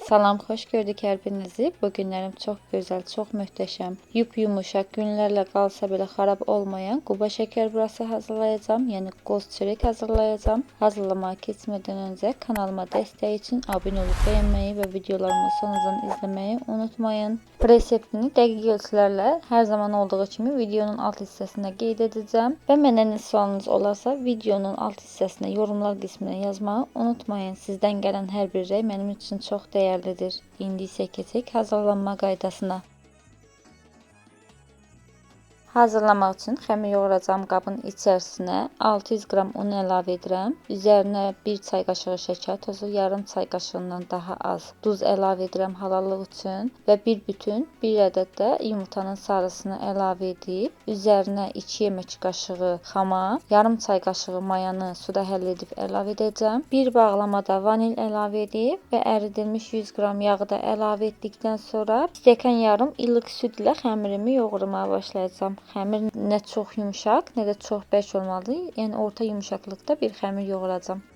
Salam, xoş gördük hər birinizi. Bu günlərim çox gözəl, çox möhtəşəm, yumuşaq, günlərlə qalsa belə xarab olmayan Quba şəkər burası hazırlayacağım. Yəni qoz çörək hazırlayacağım. Hazırlamağa keçmədən öncə kanalıma dəstək üçün abunə olub bəyənməyi və videolarımı sonundan izləməyi unutmayın. Reseptini dəqiq ölçülərlə hər zaman olduğu kimi videonun alt hissəsinə qeyd edəcəm. Və mənə nə sualınız olarsa videonun alt hissəsinə yorumlar qisminə yazmağı unutmayın. Sizdən gələn hər bir rəy mənim üçün çox dəyərlidir. İndi isə keçək hazırlanma qaydasına. Hazırlamaq üçün xəmir yoğuracağım qabın içərisinə 600 qram un əlavə edirəm. Üzərinə 1 çay qaşığı şəkər tozu, yarım çay qaşığından daha az duz əlavə edirəm halallıq üçün və bir bütün 1 ədəd də yumurtanın sarısını əlavə edib üzərinə 2 yemək qaşığı xama, yarım çay qaşığı mayanı suda həll edib əlavə edəcəm. Bir bağlamada vanil əlavə edib və əridilmiş 100 qram yağı da əlavə etdikdən sonra stəkan yarım ilıq süd ilə xəmirimi yoğurmağa başlayacağam. Xəmir nə çox yumşaq, nə də çox bərk olmalıdır. Yəni orta yumşaqlıqda bir xəmir yoğuracağam.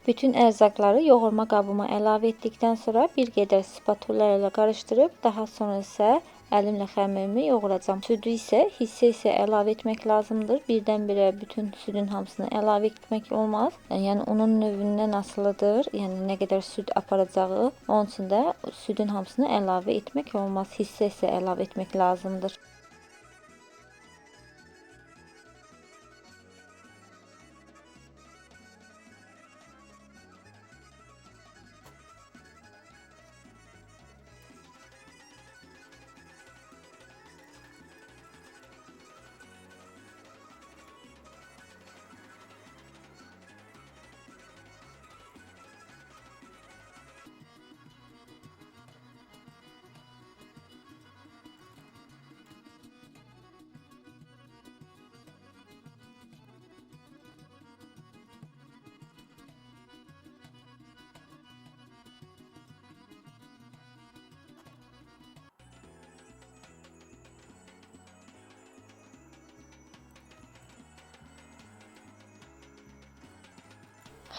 Bütün ərzaqları yoğurma qabıma əlavə etdikdən sonra bir qədər spatula ilə qarışdırıb, daha sonra isə əlimlə xəmirimi yoğuracağam. Südü isə hissə əlavə etmək lazımdır. Birdən-birə bütün südün hamısını əlavə etmək olmaz. Yəni unun növündən asılıdır. Yəni nə qədər süd aparacağı. Onun üçün də südün hamısını əlavə etmək olmaz. Hissə əlavə etmək lazımdır.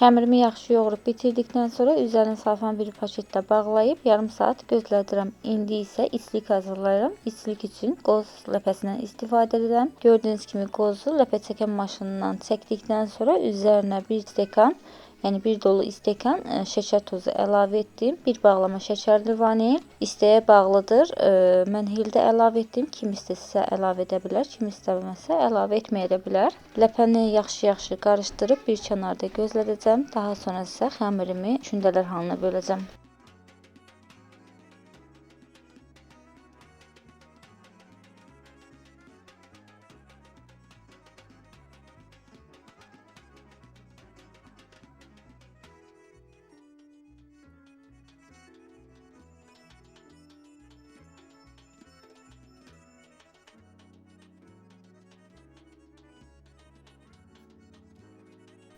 Xəmirimi yaxşı yoğurub bitirdikdən sonra üzərini salfan bir paketlə bağlayıb yarım saat gözlədirəm. İndi isə islik hazırlayıram. İslik üçün qoz ləpəsindən istifadə edirəm. Gördüyünüz kimi qozu ləpə çəkən maşınından çəkdikdən sonra üzərinə bir stəkan, yəni bir dolu stəkan şəkər tozu əlavə etdim. Bir bağlama şəkərli vanil. İstəyə bağlıdır. Mən hildə əlavə etdim. Kim istəsə əlavə edə bilər, kim istəməsə əlavə etməyə də bilər. Ləpəni yaxşı qarışdırıb bir kənarda gözlədəcəm. Daha sonra isə xəmirimi kündələr halına böləcəm.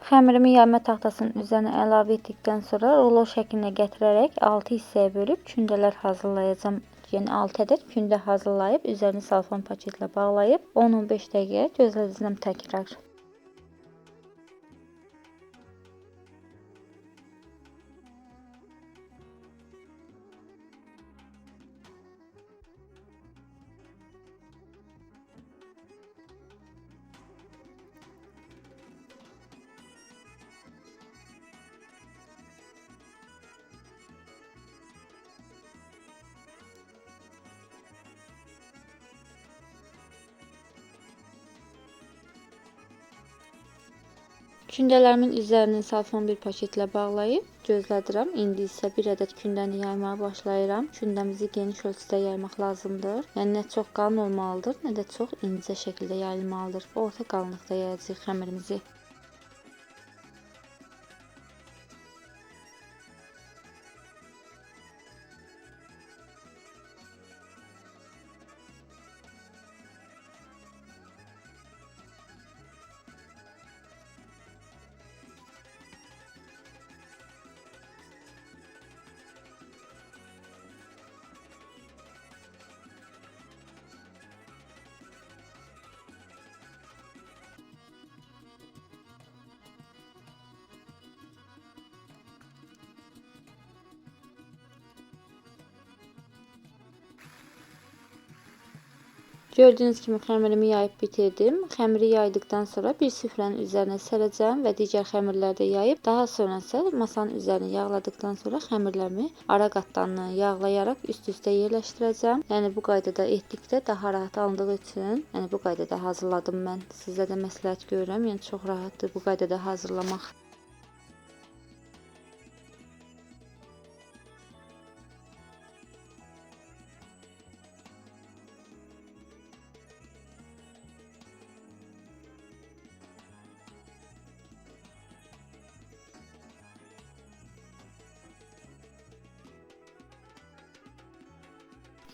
Xəmirimi yayma taxtasının üzərinə əlavə etdikdən sonra rulo şəklinə gətirərək 6 hissəyə bölüb kündələr hazırlayacağam. Yəni 6 ədəd kündə hazırlayıb üzərini salfan paketlə bağlayıb 10-15 dəqiqə gözlədəcəm təkrar. Kündələrimin üzərini salfan bir paketlə bağlayıb gözlədirəm. İndi isə bir ədəd kündəni yaymağa başlayıram. Kündəmizi geniş ölçüdə yaymaq lazımdır. Yəni nə çox qalın olmalıdır, nə də çox incə şəkildə yayılmalıdır. Orta qalınlıqda yayacağıq xəmirimizi. Gördüyünüz kimi xəmirimi yayıb bitirdim. Xəmiri yaydıqdan sonra bir süfrənin üzərinə sərəcəm və digər xəmirləri də yayıb, daha sonra isə masanın üzərini yağladıqdan sonra xəmirlərimi ara qatlarını yağlayaraq üst-üstə yerləşdirəcəm. Yəni bu qaydada etdikdə daha rahat alındığı üçün, yəni bu qaydada hazırladım mən. Sizə də məsləhət görürəm. Yəni çox rahatdır bu qaydada hazırlamaq.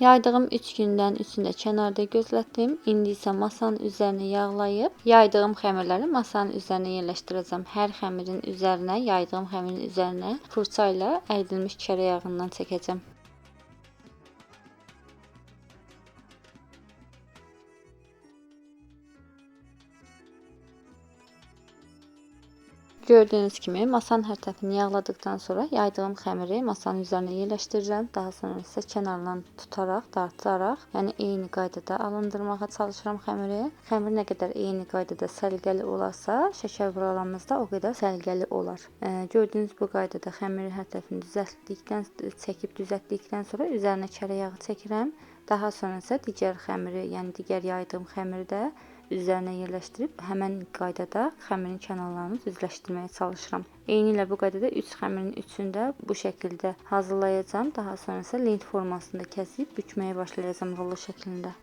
Yaydığım 3 gündən 3-ünü də kənarda gözlətdim. İndi isə masanın üzərini yağlayıb, yaydığım xəmirləri masanın üzərinə yerləşdirəcəm. Hər xəmirin üzərinə, yaydığım xəmirin üzərinə fırça ilə əridilmiş çörək yağından çəkəcəm. Gördüyünüz kimi masanın hər tərəfini yağladıqdan sonra yaydığım xəmiri masanın üzərinə yerləşdirirəm. Daha sonra isə kənardan tutaraq, dartıdaraq, yəni eyni qaydada alındırmağa çalışıram xəmiri. Xəmir nə qədər eyni qaydada səliqəli olarsa, şəkər vuralarımız da o qədər səliqəli olar. Gördüyünüz bu qaydada xəmiri hər tərəfini çəkib düzəltdikdən sonra üzərinə çörək yağı çəkirəm. Daha sonra isə digər xəmiri, yəni digər yaydığım xəmiri də üzərinə yerləşdirib həmin qaydada xəmirin kənarlarını düzləşdirməyə çalışıram. Eynilə bu qaydada 3 xəmirin üçünü də bu şəkildə hazırlayacağam. Daha sonra isə lent formasında kəsib bükməyə başlayacağam rulo şəklində.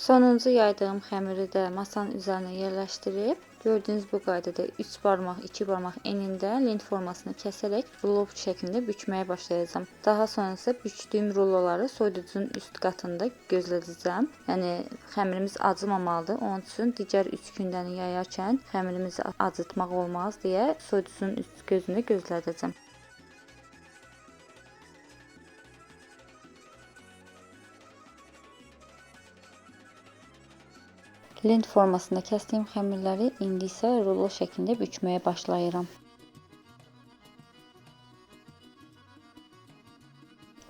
Sonuncu yaydığım xəmiri də masanın üzərinə yerləşdirib, gördüyünüz bu qaydada 3 barmaq, 2 barmaq enində lent formasını kəsərək rulo şəklində bükməyə başlayacağam. Daha sonra isə bükdüyüm ruloları soyuducunun üst qatında gözlədəcəm. Yəni xəmirimiz acımamalıdır. Onun üçün digər 3 gündəni yayarkən xəmirimizi acıtmaq olmaz deyə soyuducunun üst gözünü gözlədəcəm. Lent formasında kəsdiyim xəmirləri indi isə rulo şəklində bükməyə başlayıram.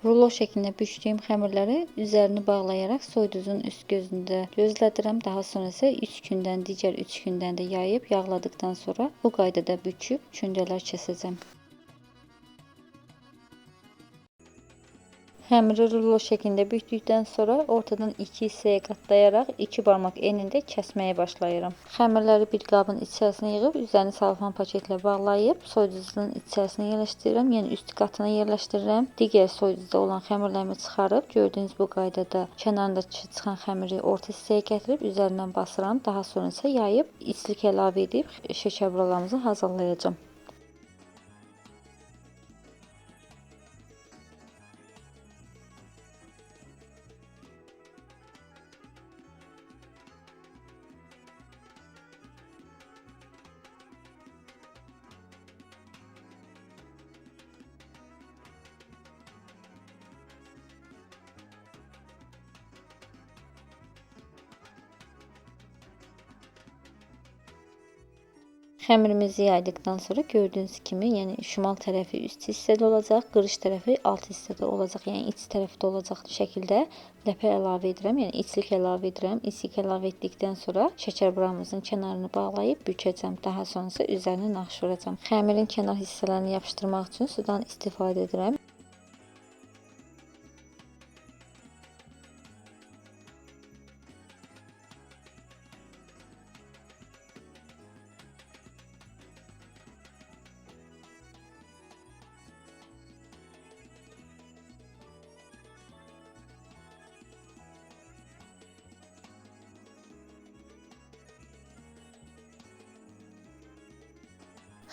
Rulo şəklində bükdüyüm xəmirləri üzərini bağlayaraq soyuducunun üst gözündə gözlədirəm. Daha sonra isə 3 gündən digər 3 gündən də yayıb yağladıqdan sonra bu qaydada büküb kündələr kəsəcəm. Xəmiri rulo şəklində bükdükdən sonra ortadan 2 hissəyə qatlayaraq 2 barmaq enində kəsməyə başlayıram. Xəmirləri bir qabın içərisinə yığıb üzərini salfan paketlə bağlayıb soyuducunun içərisinə yerləşdirirəm. Yəni üst qatına yerləşdirirəm. Digər soyuducuda olan xəmirlərimi çıxarıb gördüyünüz bu qaydada kənarındakı çıxan xəmiri orta hissəyə gətirib üzərindən basıram. Daha sonra isə yayıb içlik əlavə edib şəkər buralarımızı hazırlayacağam. Xəmirimizi yaydıqdan sonra gördüyünüz kimi, yəni şimal tərəfi üst hissədə olacaq, qırış tərəfi alt hissədə olacaq, yəni iç tərəfdə olacaq şəkildə ləpə əlavə edirəm, yəni içlik əlavə edirəm. İçlik əlavə etdikdən sonra şəkər buramızın kənarını bağlayıb bükəcəm. Daha sonrası üzərinə naxış vuracam. Xəmirin kənar hissələrini yapışdırmaq üçün sudan istifadə edirəm.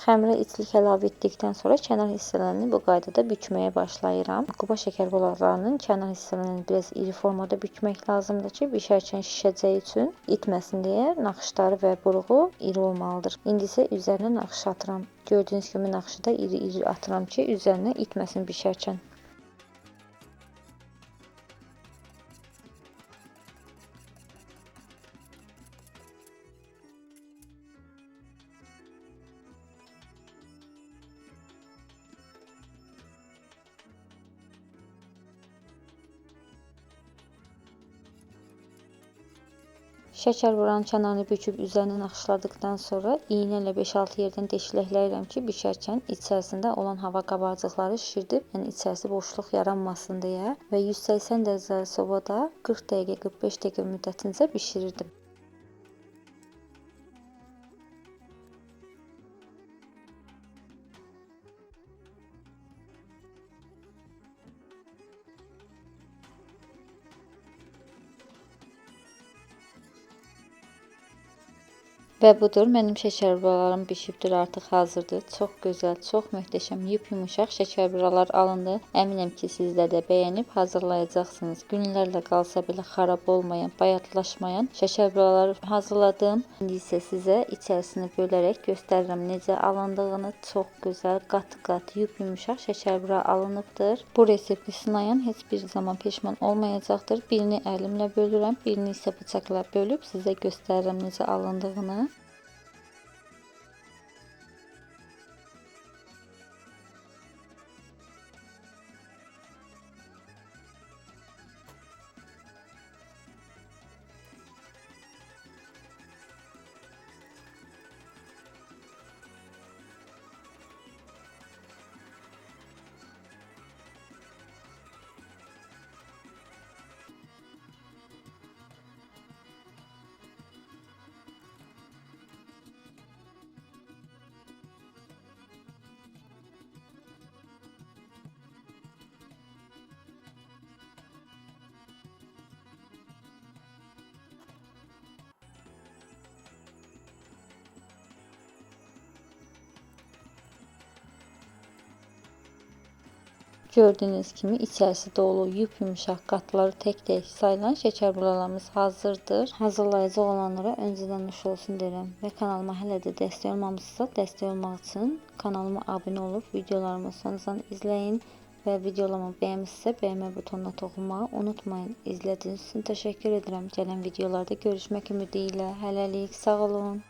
Xəmirə içlik əlavə etdikdən sonra kənar hissələrini bu qaydada bükməyə başlayıram. Quba şəkər bulaqlarının kənar hissələrini biraz iri formada bükmək lazımdır ki, bişərkən şişəcəyi üçün itməsin deyə naxışları və buruğu iri olmalıdır. İndi isə üzərinə naxış atıram. Gördüyünüz kimi naxışı da iri-iri atıram ki, üzərinə itməsin bişərkən. Şəkər buranın kənarını büküb üzərinə naxışladıqdan sonra iynə ilə 5-6 yerdən deşikləyirəm ki, bişərkən içərisində olan hava qabarcıqları şişirdib, yəni içərisi boşluq yaranmasın deyə və 180 dərəcəli sobada 40 dəqiqə, 45 dəqiqə müddətincə bişirirdim. Və budur, mənim şəkər buralarım bişibdir, artıq hazırdır. Çox gözəl, çox möhtəşəm, yumuşaq şəkər buralar alındı. Əminəm ki, sizlər də bəyənib hazırlayacaqsınız. Günlərlə qalsa belə xarab olmayan, bayatlaşmayan şəkər buraları hazırladım. İndi isə sizə içərisini bölərək göstərirəm necə alındığını. Çox gözəl, qat-qat, yumuşaq şəkər bura alınıbdır. Bu resepti sınayan heç bir zaman peşman olmayacaqdır. Birini əlimlə bölürəm, birini isə bıçaqla bölüb sizə göstərirəm necə alındığını. Gördüyünüz kimi içərisi dolu, yumuşaq, qatları tək-tək sayılan şəkər buralarımız hazırdır. Hazırlayacaq olanlara öncədən nuş olsun deyirəm və kanalıma hələ də dəstək olmamısınızsa, dəstək olmaq üçün kanalıma abunə olub videolarımı sonradan izləyin və videolarımı bəyənmişsinizsə bəyənmə butonuna toxunmağı unutmayın. İzlədiyiniz üçün təşəkkür edirəm. Gələn videolarda görüşmək ümidi ilə hələlik sağ olun.